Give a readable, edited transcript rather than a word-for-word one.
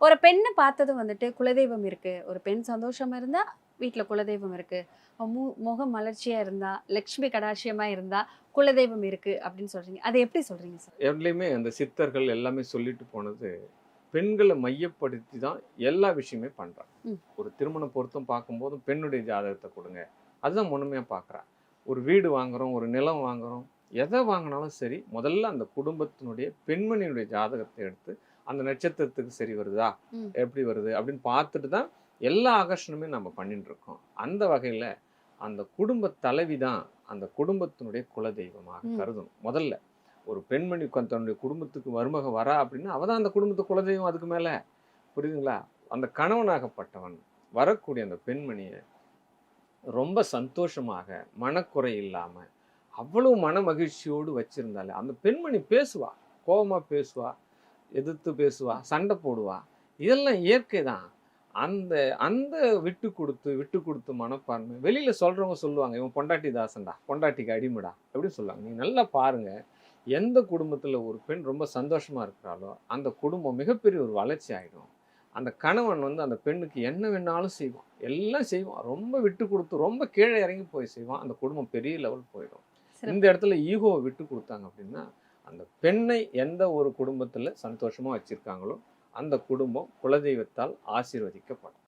ஒரு பெண்ணை பார்த்ததும் வந்துட்டு குலதெய்வம் இருக்கு. ஒரு பெண் சந்தோஷமா இருந்தா வீட்ல குலதெய்வம் இருக்கு. முகம் மலர்ச்சியா இருந்தா, லட்சுமி கடாட்சியமா இருந்தா குலதெய்வம் இருக்கு அப்படின்னு சொல்றீங்க. அதை எப்படி சொல்றீங்க சார்? எதுலயுமே அந்த சித்தர்கள் எல்லாமே சொல்லிட்டு போனது, பெண்கள மையப்படுத்தி தான் எல்லா விஷயமே பண்றாங்க. ம். ஒரு திருமண பொருத்தம் பார்க்கும்போதும் பெண்ணுடைய ஜாதகத்த குடுங்க. அதுதான் முழுமையா பார்க்குறா. ஒரு வீடு வாங்குறோம், ஒரு நிலம் வாங்குறோம். எத வாங்குனாலும் சரி, முதல்ல அந்த குடும்பத்தினுடைய பெண்மணியினுடைய ஜாதகத்த எடுத்து, அந்த நட்சத்திரத்துக்கு சரி வருதா? ம். எப்படி வருது? அப்படின்னு பார்த்துட்டு தான் எல்லா ஆகர்ஷணமே நம்ம பண்ணிட்டு இருக்கோம். அந்த வகையில அந்த குடும்ப தலைவி தான் அந்த குடும்பத்தினுடைய குலதெய்வமாக ம். கருதணும். முதல்ல ஒரு பெண்மணி தன்னுடைய குடும்பத்துக்கு மருமக வரா அப்படின்னா, அவ தான் அந்த குடும்பத்து குலதெய்வம் அதுக்கு மேல. புரியுதுங்களா? அந்த கணவனாகப்பட்டவன் வரக்கூடிய அந்த பெண்மணிய ரொம்ப சந்தோஷமாக, மனக்குறை இல்லாம, அவ்வளவு மன மகிழ்ச்சியோடு வச்சிருந்தாலே, அந்த பெண்மணி பேசுவா. கோவமா பேசுவா, எதிர்த்து பேசுவா, சண்டை போடுவா. இதெல்லாம் இயற்கை தான். அந்த அந்த விட்டு குடுத்து மனப்பான்மை வெளியில சொல்றவங்க சொல்லுவாங்க, "இவன் பொண்டாட்டி தாசன்டா, பொண்டாட்டிக்கு அடிமைடா" அப்படின்னு சொல்லுவாங்க. நீங்க நல்லா பாருங்க. எந்த குடும்பத்துல ஒரு பெண் ரொம்ப சந்தோஷமா இருக்கிறாளோ, அந்த குடும்பம் மிகப்பெரிய ஒரு வளர்ச்சி ஆயிடும். அந்த கணவன் அந்த பெண்ணுக்கு என்ன வேணாலும் செய்வான். எல்லாம் செய்வான். ரொம்ப விட்டு குடுத்து, ரொம்ப கீழ இறங்கி போய் செய்வான். அந்த குடும்பம் பெரிய லெவல் போயிடும். இந்த சிறப்பு. இடத்துல ஈகோவ விட்டு குடுத்தாங்க அப்படின்னா, அந்த பெண்ணை எந்த ஒரு குடும்பத்துல சந்தோஷமா வச்சிருக்காங்களோ, அந்த குடும்பம் குலதெய்வத்தால் ஆசீர்வதிக்கப்படும்.